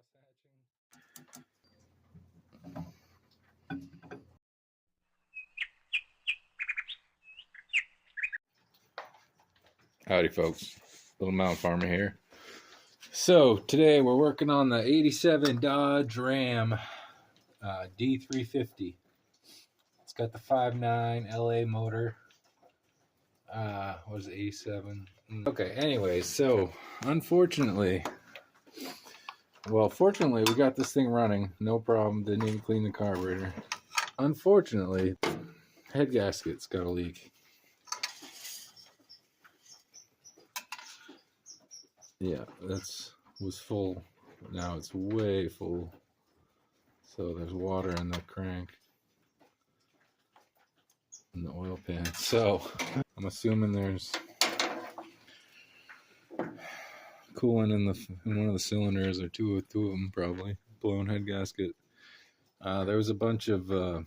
cross hatching. Howdy folks, Little Mountain Farmer here. So today we're working on the 87 Dodge Ram D350. It's got the 5.9 LA motor. What is it, 87? Okay, anyways, so fortunately we got this thing running, no problem, didn't even clean the carburetor. Unfortunately, head gasket's got a leak. Yeah, was full. Now it's way full. So there's water in the crank and the oil pan. So I'm assuming there's coolant in one of the cylinders, or two of them probably. Blown head gasket. There was a bunch of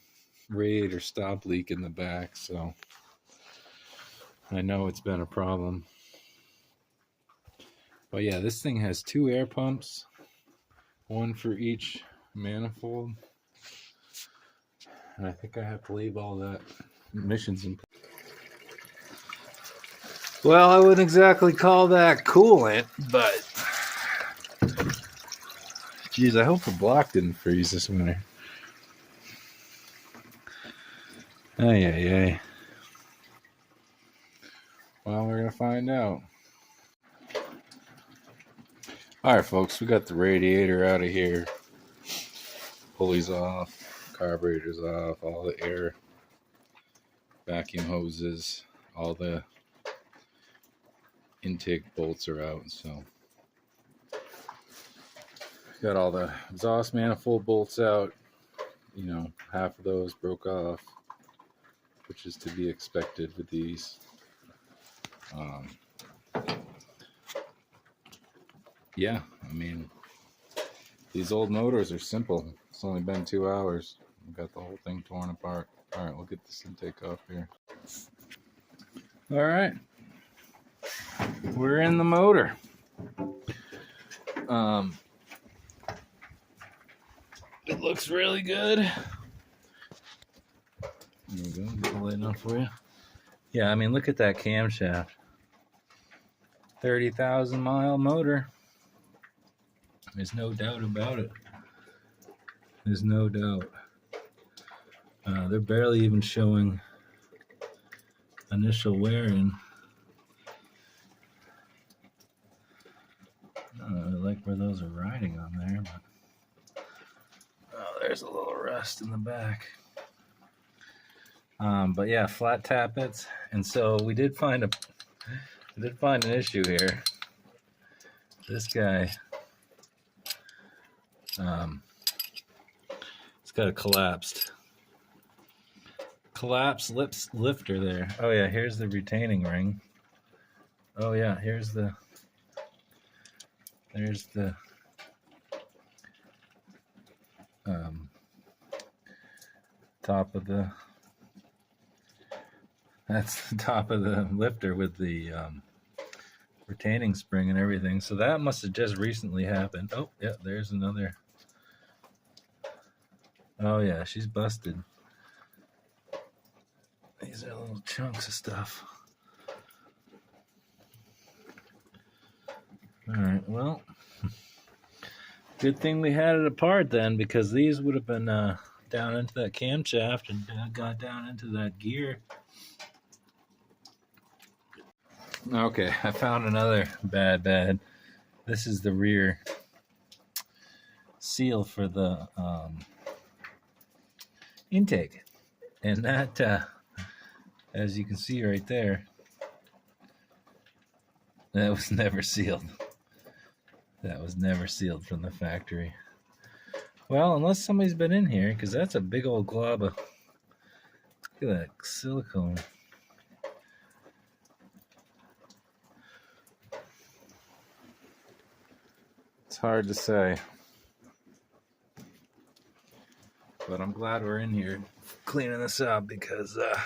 radiator stop leak in the back, so I know it's been a problem. But yeah, this thing has 2 air pumps, one for each manifold. And I think I have to leave all that emissions in. Well, I wouldn't exactly call that coolant, but geez, I hope the block didn't freeze this winter. Ay. Well, we're gonna find out. All right, folks, we got the radiator out of here. Pulleys off, carburetors off, all the air, vacuum hoses, all the intake bolts are out. So got all the exhaust manifold bolts out. You know, half of those broke off, which is to be expected with these. Yeah, I mean, these old motors are simple. It's only been 2 hours. We've got the whole thing torn apart. All right, we'll get this intake off here. All right, we're in the motor. It looks really good. There we go, get the light on for you. Yeah, I mean, look at that camshaft. 30,000 mile motor. There's no doubt about it. There's no doubt. They're barely even showing initial wearing. I like where those are riding on there, but there's a little rust in the back. But yeah, flat tappets, and so we did find an issue here. This guy, it's got a collapsed lifter there. Oh yeah, here's the retaining ring. Oh yeah, there's the top of the, that's the top of the lifter with the retaining spring and everything. So that must have just recently happened. Oh yeah, there's another. Oh yeah, she's busted. These are little chunks of stuff. All right, well, good thing we had it apart then, because these would have been down into that camshaft and got down into that gear. Okay, I found another bad. This is the rear seal for the intake, and that, as you can see right there, that was never sealed. That was never sealed from the factory. Well, unless somebody's been in here, because that's a big old glob of, look at that silicone. It's hard to say, but I'm glad we're in here cleaning this up, because I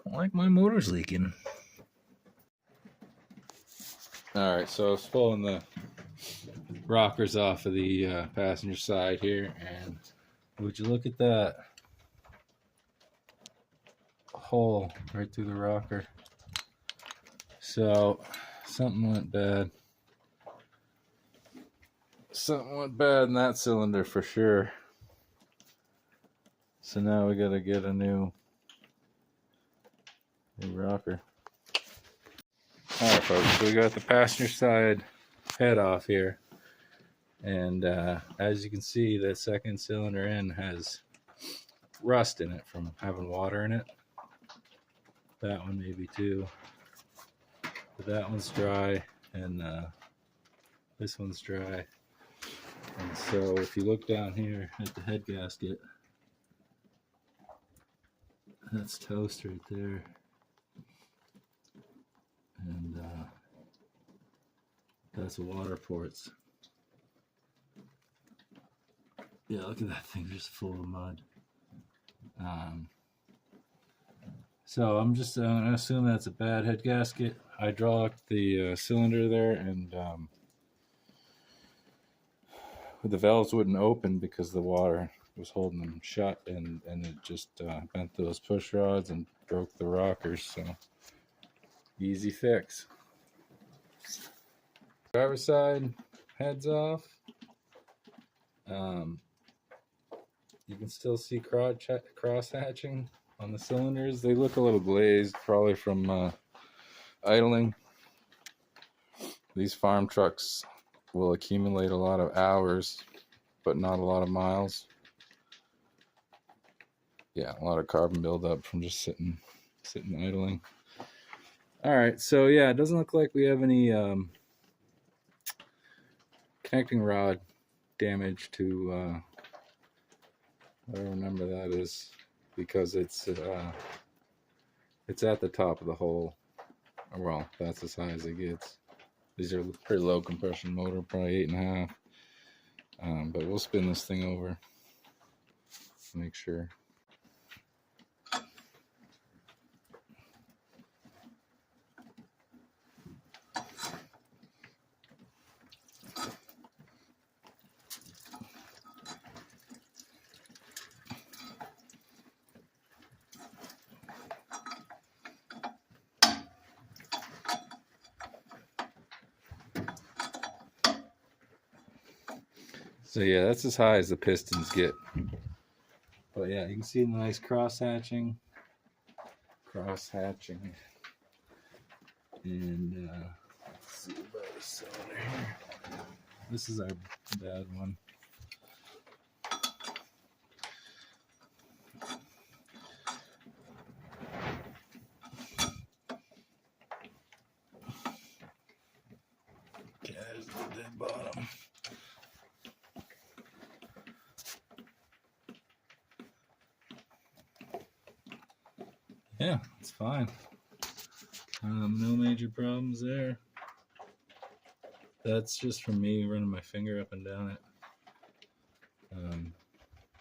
don't like my motors leaking. All right, so I was pulling the rockers off of the passenger side here, and would you look at that hole right through the rocker? So something went bad. Something went bad in that cylinder for sure. So now we gotta get a new rocker. All right, folks. So we got the passenger side head off here, and as you can see, the second cylinder end has rust in it from having water in it. That one maybe too, but that one's dry, and this one's dry. And so if you look down here at the head gasket, that's toast right there, and that's water ports. Yeah, look at that thing just full of mud. So I'm gonna assume that's a bad head gasket. Hydraulic the cylinder there, and the valves wouldn't open because the water was holding them shut, and it just bent those push rods and broke the rockers. So easy fix. Driver's side heads off. You can still see cross hatching on the cylinders. They look a little glazed, probably from idling. These farm trucks will accumulate a lot of hours, but not a lot of miles. Yeah, a lot of carbon buildup from just sitting idling. All right, so yeah, it doesn't look like we have any connecting rod damage to whatever number that is, because it's at the top of the hole. Well, that's as high as it gets. These are pretty low compression motor, probably 8.5. But we'll spin this thing over, make sure. So yeah, that's as high as the Pistons get. But yeah, you can see the nice cross hatching. And let's see about the cylinder here. This is our bad one. Okay, there's the dead bottom. Yeah, it's fine. No major problems there. That's just from me running my finger up and down it.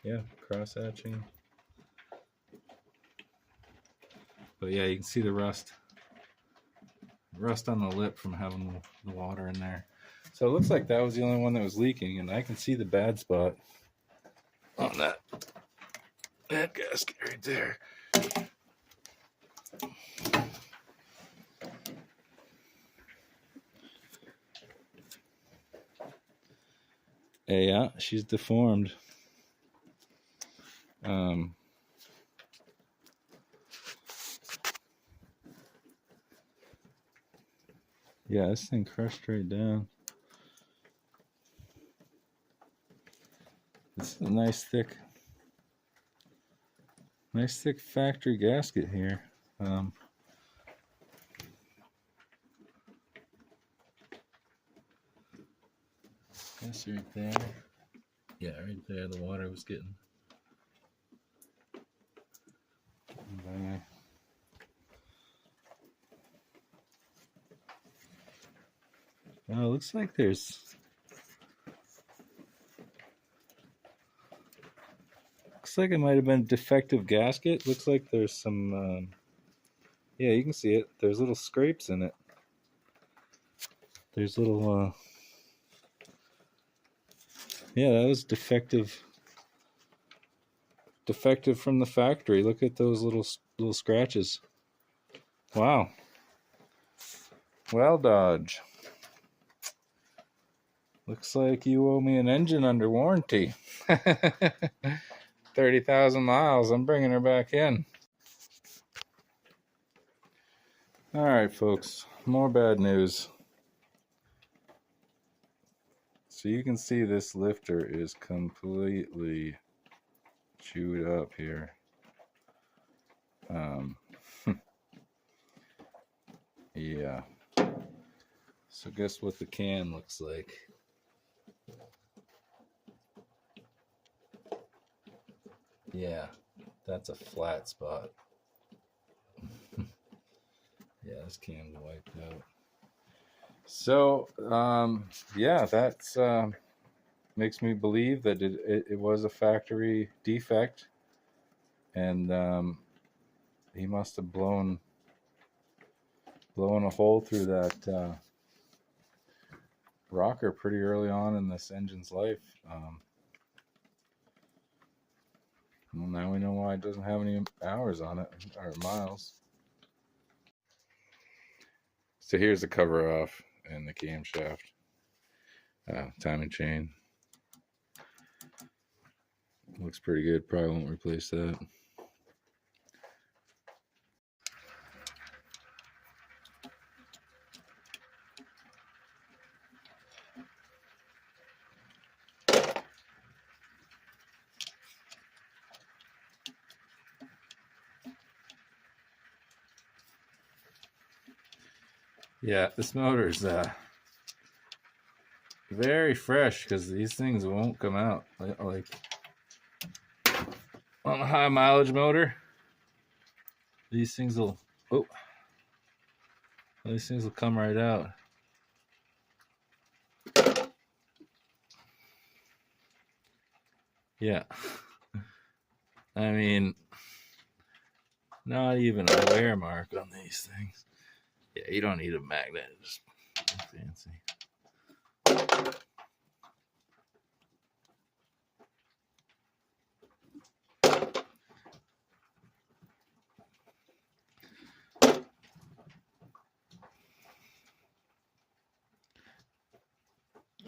Yeah, cross hatching. But yeah, you can see the rust on the lip from having the water in there. So it looks like that was the only one that was leaking, and I can see the bad spot on that head gasket right there. Yeah, she's deformed. Yeah, this thing crushed right down. This is a nice thick factory gasket here. That's right there. Yeah, right there. The water was getting. Oh, it looks like there's. Looks like it might have been a defective gasket. Looks like there's some. Yeah, you can see it. There's little scrapes in it. There's little, yeah, that was defective from the factory. Look at those little scratches. Wow. Well, Dodge. Looks like you owe me an engine under warranty. 30,000 miles. I'm bringing her back in. All right, folks. More bad news. So you can see this lifter is completely chewed up here. Yeah. So guess what the can looks like? Yeah, that's a flat spot. Yeah, this can's wiped out. So, yeah, that's makes me believe that it was a factory defect, and he must have blown a hole through that rocker pretty early on in this engine's life. Well, now we know why it doesn't have any hours on it, or miles. So here's the cover off and the camshaft, timing chain. Looks pretty good. Probably won't replace that. Yeah, this motor is very fresh because these things won't come out. Like on a high mileage motor, these things will come right out. Yeah. I mean, not even a wear mark on these things. Yeah, you don't need a magnet. Just fancy.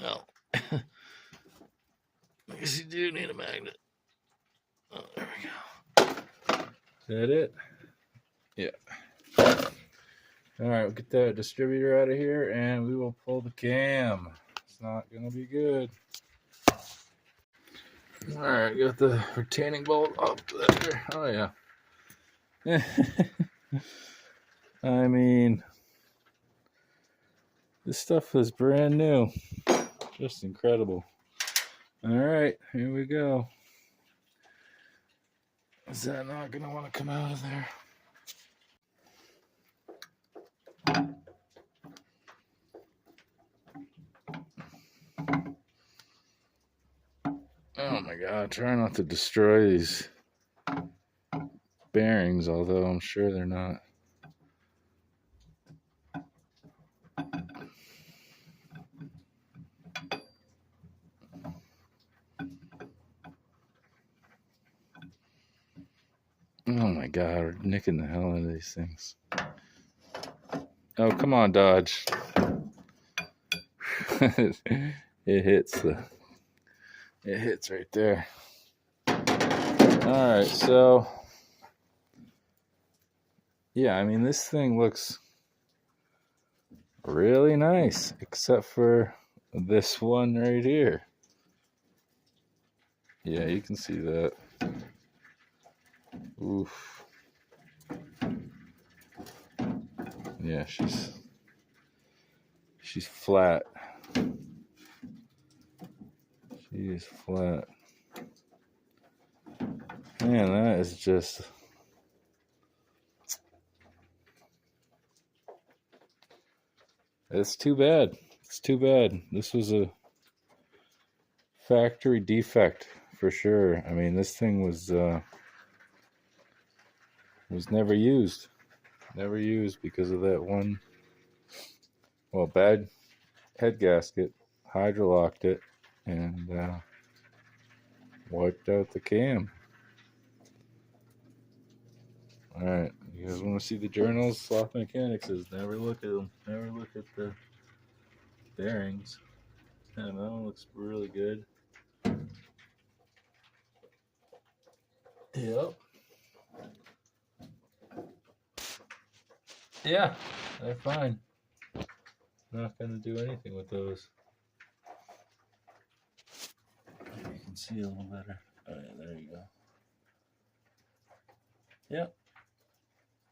Well, I guess you do need a magnet. Oh, there we go. Is that it? Yeah. All right, we'll get that distributor out of here, and we will pull the cam. It's not going to be good. All right, got the retaining bolt up there. Oh, yeah. I mean, this stuff is brand new. Just incredible. All right, here we go. Is that not going to want to come out of there? Oh my God, try not to destroy these bearings, although I'm sure they're not. Oh my God, we're nicking the hell out of these things. Oh, come on, Dodge. It hits right there. All right, so yeah, I mean, this thing looks really nice, except for this one right here. Yeah, you can see that. Oof. Yeah, she's flat. She is flat. Man, that is just... It's too bad. It's too bad. This was a factory defect for sure. I mean, this thing was never used. Never used because of that one, well, bad head gasket, hydrolocked it, and wiped out the cam. All right, you guys want to see the journals? Sloth Mechanic says never look at them. Never look at the bearings. And that one looks really good. Yep. Yeah, they're fine. Not gonna do anything with those. Maybe you can see a little better. Oh yeah, there you go. Yep.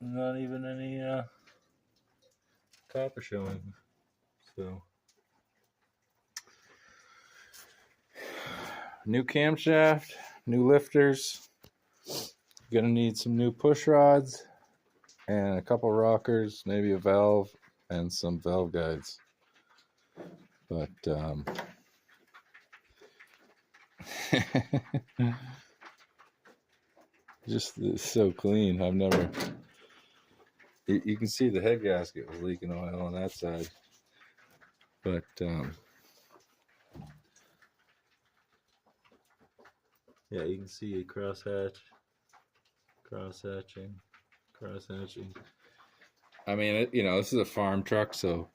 Not even any copper showing. So new camshaft, new lifters. Gonna need some new push rods and a couple rockers, maybe a valve and some valve guides. But just so clean. I've never. You can see the head gasket was leaking oil on that side, but yeah, you can see a crosshatching. I mean, this is a farm truck, so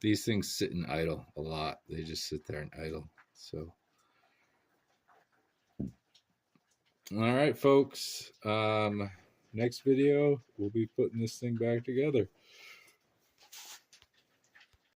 these things sit and idle a lot. They just sit there and idle. So, all right, folks. Next video, we'll be putting this thing back together.